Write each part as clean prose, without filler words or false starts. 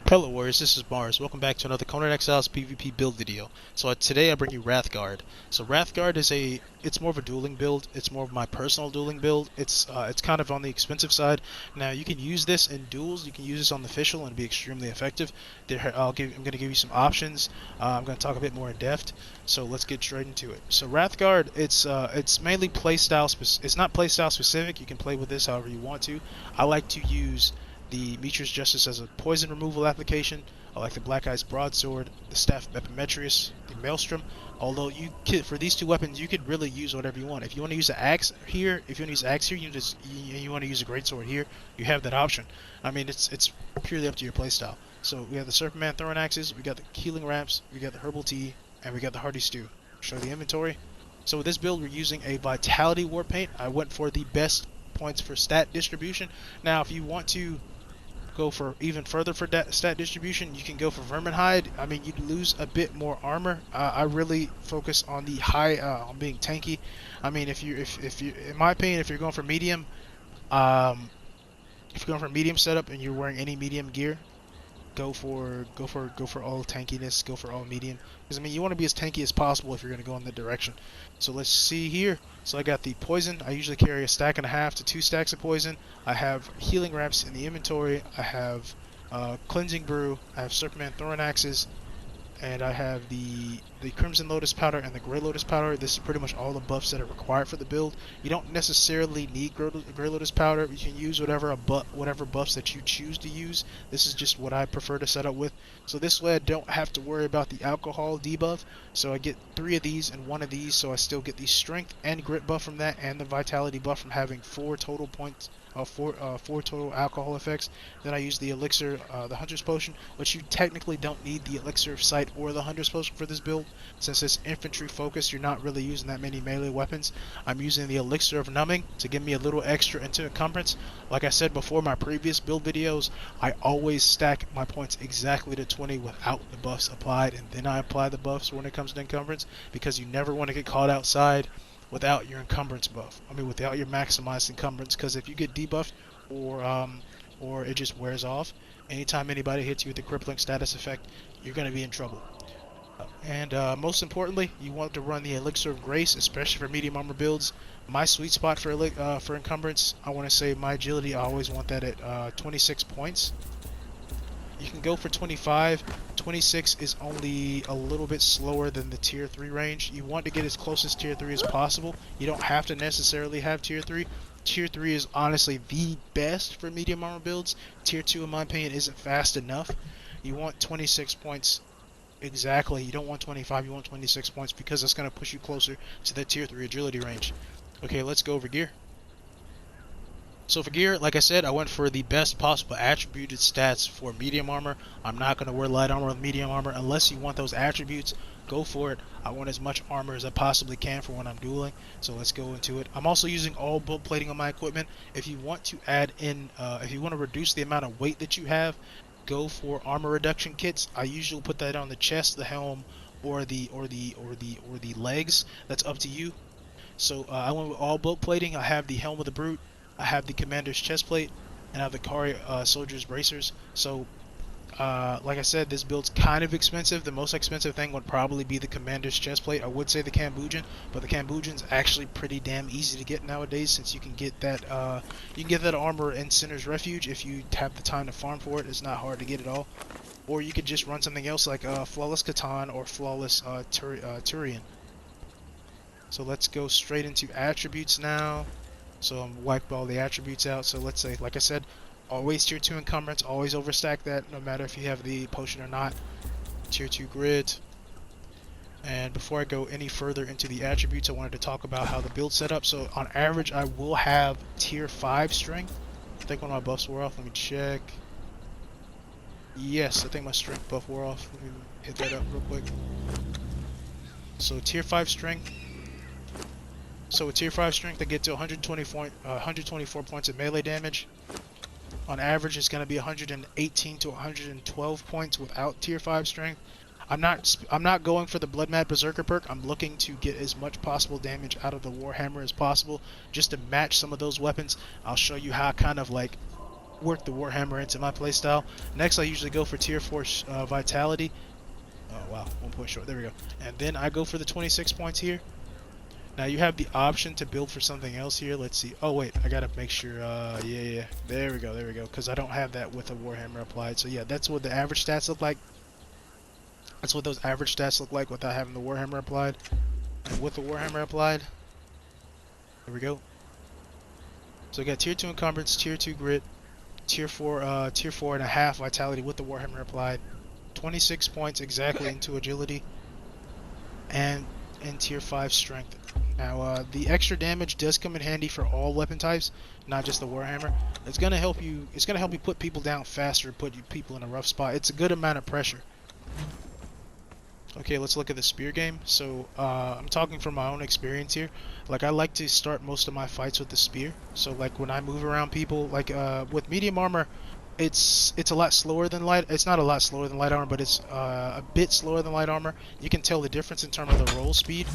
Hello Warriors, this is Mars. Welcome back to another Conan Exiles PvP build video. So today I bring you Wrathguard. So Wrathguard is it's more of a dueling build. It's more of my personal dueling build. It's kind of on the expensive side. Now you can use this in duels. You can use this on the official and be extremely effective. I'm going to give you some options. I'm going to talk a bit more in depth. So let's get straight into it. So Wrathguard, it's mainly playstyle. It's not playstyle specific. You can play with this however you want to. I like to use the Meteor's Justice as a poison removal application. I like the Black Eye's Broadsword, the Staff of Epimetrius, the Maelstrom. Although for these two weapons, you could really use whatever you want. If you want to use the axe here, you want to use a greatsword here, you have that option. I mean, it's purely up to your playstyle. So we have the Serpent throwing axes, we got the healing wraps, we got the herbal tea, and we got the hearty stew. Show the inventory. So with this build, we're using a Vitality War Paint. I went for the best points for stat distribution. Now, if you want to go for even further for stat distribution, you can go for Verminhide. I mean, you'd lose a bit more armor. I really focus on the on being tanky. I mean, if you in my opinion, if you're going for medium, if you're going for medium setup and you're wearing any medium gear, go for all tankiness, go for all medium, because I mean you want to be as tanky as possible if you're going to go in that direction. So let's see here. So I got the poison. I usually carry a stack and a half to 2 stacks of poison. I have healing wraps in the inventory. I have cleansing brew. I have Serpent Thorn axes, and I have the Crimson Lotus powder and the Grey Lotus powder. This is pretty much all the buffs that are required for the build. You don't necessarily need Grey Lotus powder. You can use whatever buffs that you choose to use. This is just what I prefer to set up with. So this way I don't have to worry about the alcohol debuff. So I get 3 of these and 1 of these, so I still get the strength and grit buff from that, and the vitality buff from having 4 total points. 4 total alcohol effects. Then I use the elixir, the Hunter's Potion, which you technically don't need the elixir of sight or the Hunter's Potion for this build. Since it's infantry focused, you're not really using that many melee weapons. I'm using the elixir of numbing to give me a little extra into encumbrance. Like I said before, my previous build videos, I always stack my points exactly to 20 without the buffs applied, and then I apply the buffs when it comes to encumbrance, because you never want to get caught outside without your encumbrance buff. I mean, without your maximized encumbrance, because if you get debuffed or it just wears off, anytime anybody hits you with the crippling status effect, you're going to be in trouble. And most importantly, you want to run the Elixir of Grace, especially for medium armor builds. My sweet spot for encumbrance, I want to say my agility, I always want that at 26 points. You can go for 25. 26 is only a little bit slower than the tier 3 range. You want to get as close as tier 3 as possible. You don't have to necessarily have tier 3. Tier 3 is honestly the best for medium armor builds. Tier 2, in my opinion, isn't fast enough. You want 26 points exactly. You don't want 25, you want 26 points, because that's going to push you closer to that tier 3 agility range. Okay, let's go over gear. So for gear, like I said, I went for the best possible attributed stats for medium armor. I'm not going to wear light armor with medium armor unless you want those attributes. Go for it. I want as much armor as I possibly can for when I'm dueling. So let's go into it. I'm also using all bolt plating on my equipment. If you want to add in, if you want to reduce the amount of weight that you have, go for armor reduction kits. I usually put that on the chest, the helm, or the legs. That's up to you. So I went with all bolt plating. I have the Helm of the Brute, I have the Commander's chest plate, and I have the Kari Soldier's bracers. So, like I said, this build's kind of expensive. The most expensive thing would probably be the Commander's chest plate. I would say the Cambogian, but the Cambogian's actually pretty damn easy to get nowadays, since you can get that armor in Sinner's Refuge if you have the time to farm for it. It's not hard to get at all. Or you could just run something else like Flawless Catan or Flawless Turian. So let's go straight into attributes now. So I'm wiped all the attributes out. So let's say, like I said, always tier 2 encumbrance, always overstack that, no matter if you have the potion or not. Tier 2 grit. And before I go any further into the attributes, I wanted to talk about how the build setup. So on average, I will have tier 5 strength. I think one of my buffs wore off. Let me check. Yes, I think my strength buff wore off. Let me hit that up real quick. So tier 5 strength. So with tier 5 strength, I get to 124 points of melee damage. On average, it's going to be 118 to 112 points without tier 5 strength. I'm not going for the Blood Mad Berserker perk. I'm looking to get as much possible damage out of the Warhammer as possible, just to match some of those weapons. I'll show you how kind of like work the Warhammer into my playstyle. Next, I usually go for tier 4 vitality. Oh wow, 1 point short. There we go. And then I go for the 26 points here. Now you have the option to build for something else here. Let's see. Oh wait, I gotta make sure. Yeah. There we go. Because I don't have that with a Warhammer applied. So yeah, that's what the average stats look like. That's what those average stats look like without having the Warhammer applied. And with the Warhammer applied, there we go. So I got tier 2 encumbrance, tier 2 grit, tier 4.5 vitality with the Warhammer applied, 26 points exactly into agility, and tier 5 strength. Now the extra damage does come in handy for all weapon types, not just the Warhammer. It's gonna help you. It's gonna help you put people down faster, put people in a rough spot. It's a good amount of pressure. Okay, let's look at the spear game. So I'm talking from my own experience here. Like I like to start most of my fights with the spear. So like when I move around people, like with medium armor, it's a lot slower than light. It's not a lot slower than light armor, but it's a bit slower than light armor. You can tell the difference in terms of the roll speed.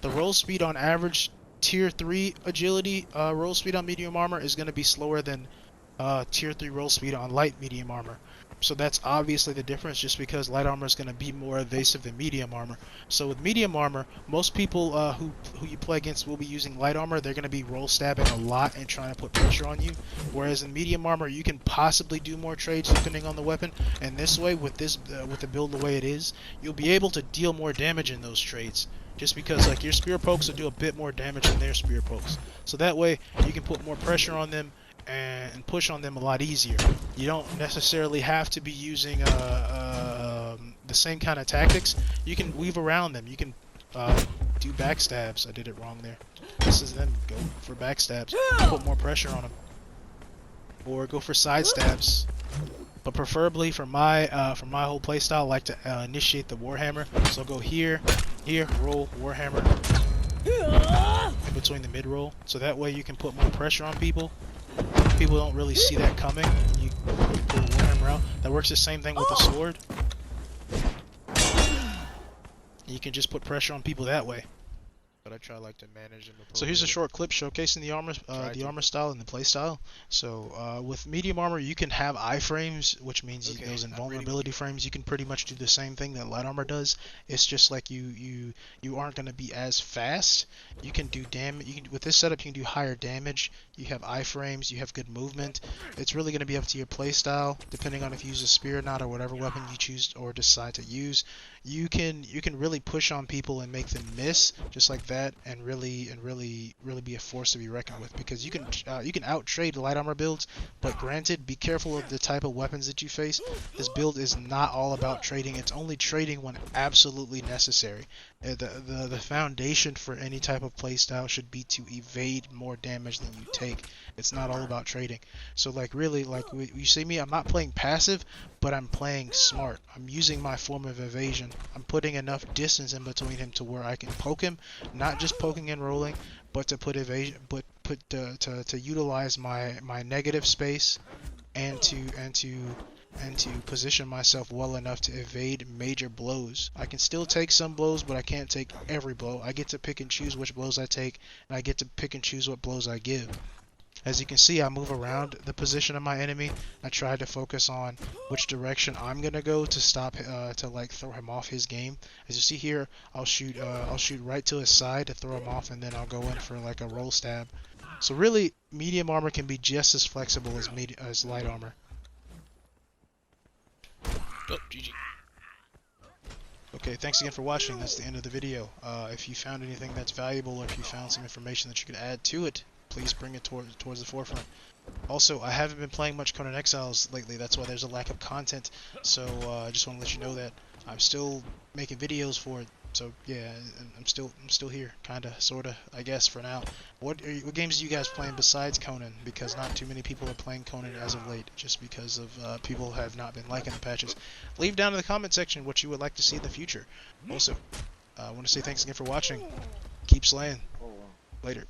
The roll speed on average tier 3 agility roll speed on medium armor is going to be slower than tier 3 roll speed on light medium armor. So that's obviously the difference, just because light armor is going to be more evasive than medium armor. So with medium armor, most people who you play against will be using light armor. They're going to be roll stabbing a lot and trying to put pressure on you. Whereas in medium armor, you can possibly do more trades depending on the weapon. And this way, with the build the way it is, you'll be able to deal more damage in those trades. Just because like your spear pokes will do a bit more damage than their spear pokes. So that way, you can put more pressure on them and push on them a lot easier. You don't necessarily have to be using the same kind of tactics. You can weave around them. You can do backstabs. I did it wrong there. This is them. Go for backstabs. Put more pressure on them. Or go for side stabs. But preferably for my whole playstyle, I like to initiate the Warhammer. So I'll go here, roll Warhammer in between the mid roll. So that way you can put more pressure on people. People don't really see that coming. You pull the Warhammer out. That works the same thing with the sword. You can just put pressure on people that way. But I try like to manage them. So here's a short clip showcasing the armor style and the play style. So with medium armor, you can have iframes, which means those invulnerability frames. You can pretty much do the same thing that light armor does. It's just like you aren't going to be as fast. You can do damage. With this setup, you can do higher damage. You have iframes. You have good movement. It's really going to be up to your play style, depending on if you use a spear or not, or whatever weapon you choose or decide to use. You can really push on people and make them miss, just like that, and really be a force to be reckoned with, because you can out trade light armor builds, but granted, be careful of the type of weapons that you face. This build is not all about trading. It's only trading when absolutely necessary. The foundation for any type of playstyle should be to evade more damage than you take. It's not all about trading. So like really, like you see me, I'm not playing passive, but I'm playing smart. I'm using my form of evasion. I'm putting enough distance in between him to where I can poke him, not just poking and rolling, but to put evasion, but to utilize my negative space and to position myself well enough to evade major blows. I can still take some blows, but I can't take every blow. I get to pick and choose which blows I take, and I get to pick and choose what blows I give. As you can see, I move around the position of my enemy. I try to focus on which direction I'm gonna go to stop, to like throw him off his game. As you see here, I'll shoot right to his side to throw him off, and then I'll go in for like a roll stab. So really, medium armor can be just as flexible as light armor. Oh, GG. Okay, thanks again for watching. That's the end of the video. If you found anything that's valuable, or if you found some information that you could add to it, please bring it towards the forefront. Also, I haven't been playing much Conan Exiles lately. That's why there's a lack of content. So I just want to let you know that I'm still making videos for it. So yeah, I'm still here, kinda, sorta, I guess, for now. What games are you guys playing besides Conan? Because not too many people are playing Conan as of late, just because of people have not been liking the patches. Leave down in the comment section what you would like to see in the future. Also, I want to say thanks again for watching. Keep slaying. Later.